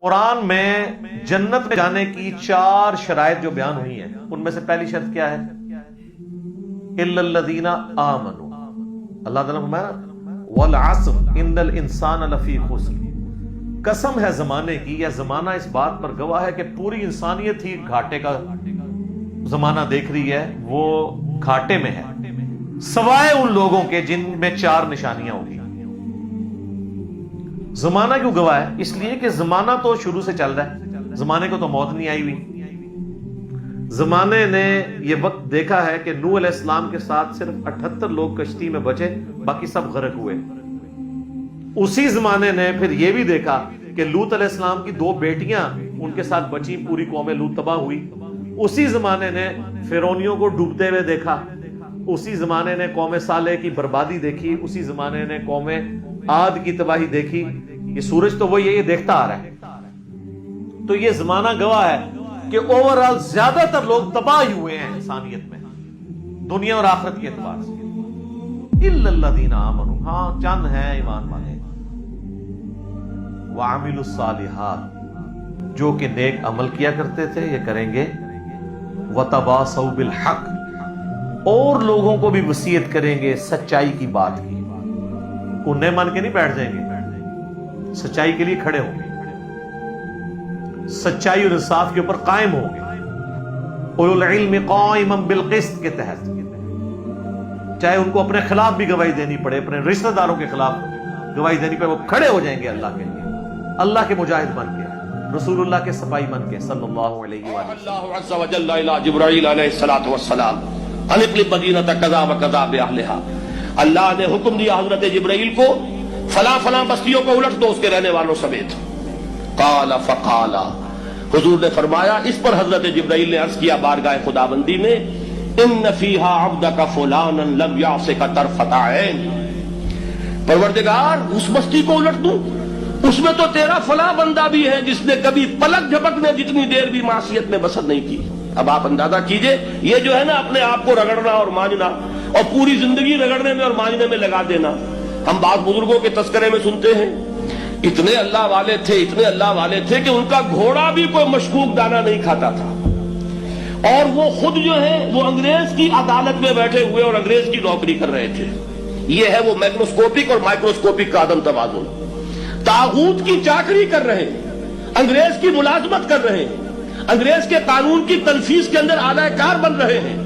قرآن میں جنت میں جانے کی 4 شرائط جو بیان ہوئی ہیں، ان میں سے پہلی شرط کیا ہے؟ الا الذین آمنوا۔ اللہ تعالیٰ فرمایا والعصر ان الانسان لفی خسر۔ قسم ہے زمانے کی، یا زمانہ اس بات پر گواہ ہے کہ پوری انسانیت ہی گھاٹے کا زمانہ دیکھ رہی ہے، وہ گھاٹے میں ہے، سوائے ان لوگوں کے جن میں 4 نشانیاں ہوگی۔ زمانہ کیوں گواہ ہے؟ اس لیے کہ زمانہ تو شروع سے چل رہا ہے، زمانے کو تو موت نہیں آئی ہوئی۔ زمانے نے یہ وقت دیکھا ہے کہ نوح علیہ السلام کے ساتھ صرف 78 لوگ کشتی میں بچے، باقی سب غرق ہوئے۔ اسی زمانے نے پھر یہ بھی دیکھا کہ لوط علیہ السلام کی 2 بیٹیاں ان کے ساتھ بچی، پوری قوم لوط تباہ ہوئی۔ اسی زمانے نے فرعونیوں کو ڈوبتے ہوئے دیکھا، اسی زمانے نے قوم صالح کی بربادی دیکھی، اسی زمانے نے قوم عاد کی تباہی دیکھی۔ یہ سورج تو وہی ہے، یہ دیکھتا آ رہا ہے۔ تو یہ زمانہ گواہ ہے کہ اوورآل زیادہ تر لوگ تباہ ہی ہوئے ہیں انسانیت میں، دنیا اور آخرت کے اعتبار سے۔ الا الذین آمنوا، ہاں چند ہیں ایمان والے، وعملوا الصالحات، جو کہ نیک عمل کیا کرتے تھے، یہ کریں گے، وتواصوا بالحق، اور لوگوں کو بھی وصیت کریں گے سچائی کی بات کی۔ انہیں مان کے نہیں بیٹھ جائیں گے، سچائی کے لیے کھڑے ہوں گے، سچائی اور انصاف کے اوپر قائم ہوں گے۔ اولو العلم قائما بالقسط کے تحت، چاہے ان کو اپنے خلاف بھی گواہی دینی پڑے، اپنے رشتہ داروں کے خلاف گواہی دینی پڑے، وہ کھڑے ہو جائیں گے اللہ کے لیے، اللہ کے مجاہد بن کے، رسول اللہ کے سپاہی بن کے صلی اللہ علیہ وآلہ۔ اللہ عز وجل الى جبرائیل علیہ الصلوۃ والسلام ان اقلب مدینۃ کذا وکذا باہلھا۔ اللہ نے حکم دیا حضرت جبرائیل کو، فلاں فلاں بستیوں کو الٹ دو اس کے رہنے والوں سمیت۔ قال فقال، حضور نے فرمایا، اس پر حضرت جبرائیل نے عرض کیا بارگاہ خداوندی میں، ان فیہا عبدک فلانا لم یعصک طرفۃ عین۔ پروردگار، اس بستی کو الٹ دوں، اس میں تو تیرا فلاں بندہ بھی ہے جس نے کبھی پلک جھپکنے جتنی دیر بھی معصیت میں بسر نہیں کی۔ اب آپ اندازہ کیجئے، یہ جو ہے نا اپنے آپ کو رگڑنا اور مانجنا، اور پوری زندگی رگڑنے میں اور مانجنے میں لگا دینا۔ ہم بعض بزرگوں کے تذکرے میں سنتے ہیں، اتنے اللہ والے تھے، اتنے اللہ والے تھے کہ ان کا گھوڑا بھی کوئی مشکوک دانہ نہیں کھاتا تھا، اور وہ خود جو ہے وہ انگریز کی عدالت میں بیٹھے ہوئے اور انگریز کی نوکری کر رہے تھے۔ یہ ہے وہ میکروسکوپک اور مائکروسکوپک کا عدم توازن۔ طاغوت کی چاکری کر رہے ہیں، انگریز کی ملازمت کر رہے ہیں، انگریز کے قانون کی تنفیذ کے اندر اعلی کار بن رہے ہیں،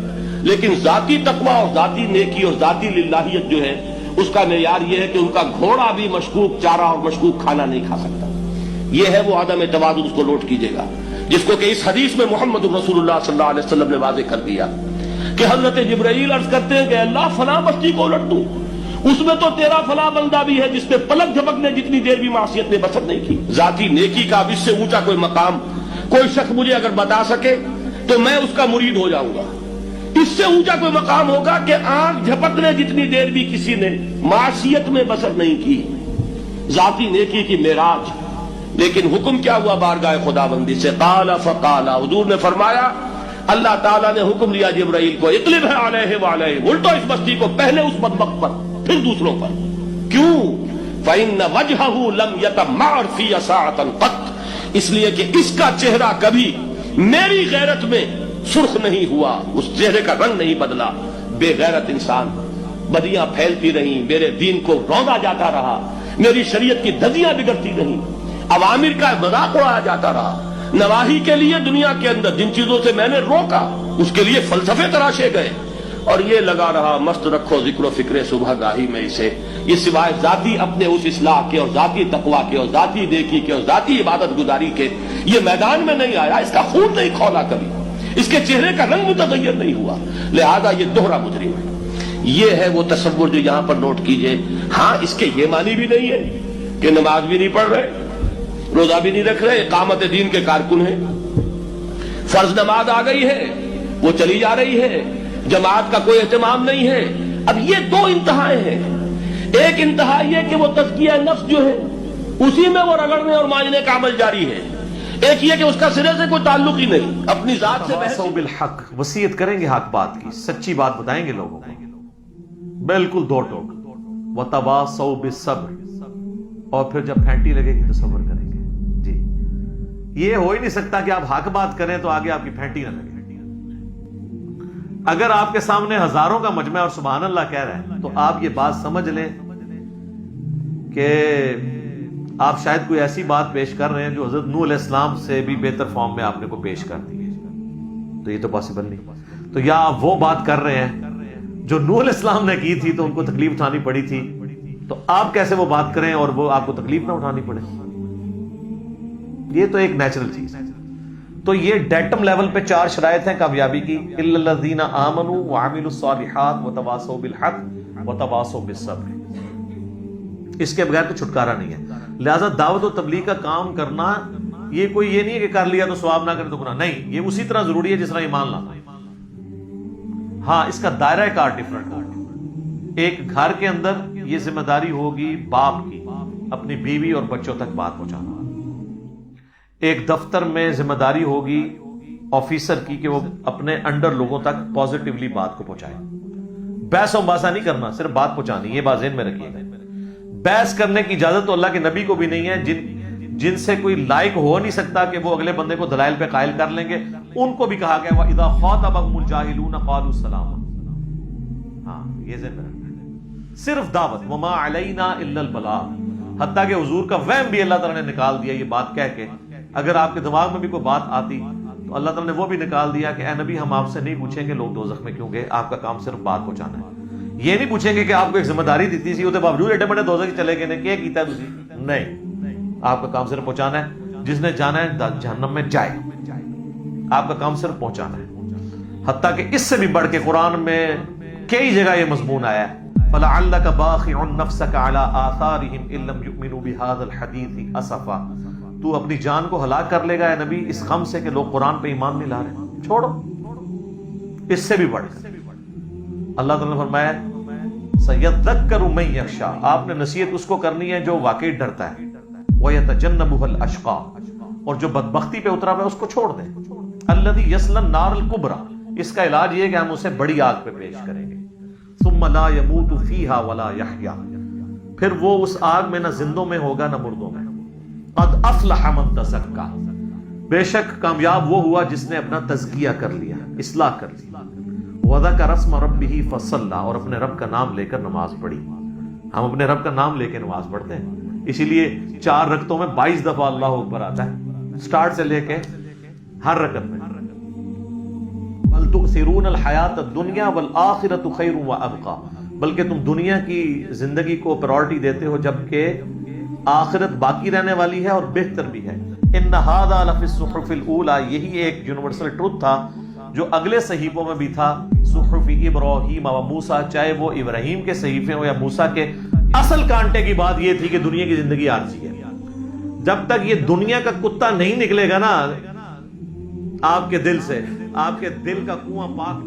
لیکن ذاتی تقویٰ اور ذاتی نیکی اور ذاتی للہیت جو ہے اس کا معیار یہ ہے کہ ان کا گھوڑا بھی مشکوک چارہ اور مشکوک کھانا نہیں کھا سکتا۔ یہ ہے وہ عدم توازن، اس کو نوٹ کیجئے گا، جس کو کہ اس حدیث میں محمد رسول اللہ صلی اللہ علیہ وسلم نے واضح کر دیا کہ حضرت جبرائیل عرض کرتے ہیں کہ اللہ فلاں بستی کو الٹ دوں، اس میں تو تیرا فلاں بندہ بھی ہے جس نے پلک جھپکنے جتنی دیر بھی معصیت میں بسر نہیں کی۔ ذاتی نیکی کا اب اس سے اونچا کوئی مقام کوئی شخص مجھے اگر بتا سکے تو میں اس کا مرید ہو جاؤں گا۔ اس سے اونچا کوئی مقام ہوگا کہ آنکھ جھپکنے جتنی دیر بھی کسی نے معصیت میں بسر نہیں کی، ذاتی نیکی کی معراج۔ لیکن حکم کیا ہوا بارگاہ خداوندی سے؟ قال فقال، حضور نے فرمایا، اللہ تعالیٰ نے حکم دیا جبرائیل کو، اقلب علیہ وعلیہ، الٹو اس بستی کو، پہلے اس بدبخت پر پھر دوسروں پر۔ کیوں؟ فإن وجهه لم يتمعر في ساعة قط، اس لیے کہ اس کا چہرہ کبھی میری غیرت میں سرخ نہیں ہوا، اس چہرے کا رنگ نہیں بدلا۔ بے غیرت انسان، بدیاں پھیلتی رہیں، میرے دین کو روندا جاتا رہا، میری شریعت کی دھجیاں بگڑتی رہیں، عوامر کا مذاق اڑایا جاتا رہا، نواہی کے لیے دنیا کے اندر جن چیزوں سے میں نے روکا اس کے لیے فلسفے تراشے گئے، اور یہ لگا رہا مست رکھو ذکر و فکر صبح گاہی میں اسے، یہ سوائے ذاتی اپنے اس اصلاح کے اور ذاتی تقویٰ کے اور ذاتی نیکی کے اور ذاتی عبادت گزاری کے یہ میدان میں نہیں آیا، اس کا خون نہیں کھولا کبھی، اس کے چہرے کا رنگ متغیر نہیں ہوا، لہذا یہ دوہرا مجرم ہے۔ یہ ہے وہ تصور جو یہاں پر نوٹ کیجئے۔ ہاں، اس کے یہ معنی بھی نہیں ہے کہ نماز بھی نہیں پڑھ رہے، روزہ بھی نہیں رکھ رہے، اقامت دین کے کارکن ہیں، فرض نماز آ گئی ہے وہ چلی جا رہی ہے، جماعت کا کوئی اہتمام نہیں ہے۔ اب یہ 2 انتہائیں ہیں، ایک انتہا یہ کہ وہ تزکیہ نفس جو ہے اسی میں وہ رگڑنے اور مانجنے کا عمل جاری ہے، ایک یہ کہ اس کا سرے سے کوئی تعلق ہی نہیں، اپنی ذات سے بحث۔ وتواصوا بالحق، وصیت کریں گے حق بات کی، سچی بات بتائیں گے لوگوں کو، بالکل دو ٹوک۔ وتواصوا بالصبر، اور پھر جب پھینٹی لگے گی تو صبر کریں گے۔ جی یہ ہو ہی نہیں سکتا کہ آپ حق بات کریں تو آگے آپ کی پھینٹی نہ لگے. اگر آپ کے سامنے ہزاروں کا مجمع اور سبحان اللہ کہہ رہے ہیں تو آپ یہ بات سمجھ لیں کہ آپ شاید کوئی ایسی بات پیش کر رہے ہیں جو حضرت نوح علیہ السلام سے بھی بہتر فارم میں آپ نے کو پیش کر دی ہے. تو یہ تو پاسبل نہیں. تو یا آپ وہ بات کر رہے ہیں جو نوح علیہ السلام نے کی تھی تو ان کو تکلیف اٹھانی پڑی تھی, تو آپ کیسے وہ بات کریں اور وہ آپ کو تکلیف نہ اٹھانی پڑے؟ یہ تو ایک نیچرل چیز ہے. تو یہ ڈیٹم لیول پہ 4 شرائط ہیں کامیابی کی. الا الذین آمنوا وعملوا الصالحات وتواصوا بالحق وتواصوا بالصبر. اس کے بغیر تو چھٹکارا نہیں ہے. لہذا دعوت و تبلیغ کا کام کرنا یہ کوئی یہ نہیں ہے کہ کر لیا تو ثواب نہ کرے تو گناہ نہیں. یہ اسی طرح ضروری ہے جس طرح ایمان لانا. ہاں اس کا دائرہ کار ڈفرنٹ ہوگا. ایک گھر کے اندر یہ ذمہ داری ہوگی باپ کی اپنی بیوی اور بچوں تک بات پہنچانا. ایک دفتر میں ذمہ داری ہوگی آفیسر کی کہ وہ اپنے انڈر لوگوں تک پازیٹیولی بات کو پہنچائے. بحث و مباحثہ نہیں کرنا, صرف بات پہنچانی. یہ بات ذہن میں رکھیے گا. بحث کرنے کی اجازت تو اللہ کے نبی کو بھی نہیں ہے. جن سے کوئی لائق ہو نہیں سکتا کہ وہ اگلے بندے کو دلائل پہ قائل کر لیں گے, ان کو بھی کہا گیا وَإِذَا خَاطَبَهُمُ الْجَاهِلُونَ قَالُوا سَلَامًا. ہاں یہ ذہن میں رکھنا. صرف دعوت وَمَا عَلَيْنَا إِلَّا الْبَلَاغُ. حتیٰ کہ حضور کا وہم بھی اللہ تعالیٰ نے نکال دیا یہ بات کہہ کے. اگر آپ کے دماغ میں بھی کوئی بات آتی تو اللہ تعالیٰ نے وہ بھی نکال دیا کہ اے نبی ہم آپ سے نہیں پوچھیں گے لوگ دوزخ میں کیوں گئے, آپ کا کام صرف بات پہنچانا ہے. یہ نہیں پوچھیں گے کہ آپ کو ایک ذمہ داری دیتی سی, وہ باوجود ایڈے بڑے دوزخ چلے گئے کیا کیتا ہے تسی. نہیں, آپ کا کام صرف پہنچانا ہے. جس نے جانا ہے جہنم میں جائے, آپ کا کام صرف پہنچانا ہے. حتیٰ کہ اس سے بھی بڑھ کے قرآن میں کئی جگہ یہ مضمون آیا ہے فَلَعَلَّكَ بَاخِعٌ نَفْسَكَ عَلَىٰ آثَارِهِمْ إِن لَّمْ يُؤْمِنُوا بِهَٰذَا الْحَدِيثِ أَسَفًا. تو اپنی جان کو ہلاک کر لے گا اے نبی اس غم سے کہ لوگ قرآن پہ ایمان نہیں لا رہے. چھوڑو. اس سے بھی بڑھ کر اللہ تعالیٰ نے فرمایا سَيَذَّكَّرُ مَن يَخْشَىٰ. آپ نے نصیحت اس کو کرنی ہے جو واقعی ڈرتا ہے. وَيَتَجَنَّبُهَا الْأَشْقَىٰ. اور جو بدبختی پہ اترا ہوا ہے اس کو چھوڑ دیں. الَّذِي يَصْلَى النَّارَ الْكُبْرَىٰ. اس کا علاج یہ کہ ہم اسے بڑی آگ پہ پیش کریں گے. ثُمَّ لَا يَمُوتُ فِيهَا وَلَا يَحْيَىٰ. پھر وہ اس آگ میں نہ زندوں میں ہوگا نہ مردوں میں. قد افلح من تزکا. بے شک کامیاب وہ ہوا جس نے اپنا تزکیہ کر لیا, اصلاح کر لی. وذکر اسم ربہ فصلی. اور اپنے رب کا نام لے کر نماز پڑھی. ہم اپنے رب کا نام لے کے نماز پڑھتے ہیں, اسی لیے 4 رکعتوں میں 22 دفعہ اللہ اکبر آتا ہے سٹارٹ سے لے کے ہر رکعت میں. بل تؤثرون الحیات الدنیا والآخرۃ خیر وابقی. بلکہ تم دنیا کی زندگی کو پرائورٹی دیتے ہو جبکہ آخرت باقی رہنے والی ہے اور بہتر بھی ہے. ان ھذا لفی الصحف الاولی. یہی ایک یونیورسل ٹروتھ تھا جو اگلے صحیفوں میں بھی تھا. صحف ابراہیم و موسیٰ. چاہے وہ ابراہیم کے صحیفے ہوں یا موسیٰ کے. اصل کانٹے کی بات یہ تھی کہ دنیا کی زندگی عارضی ہے. جب تک یہ دنیا کا کتا نہیں نکلے گا نا آپ کے دل سے, آپ کے دل کا کنواں پاک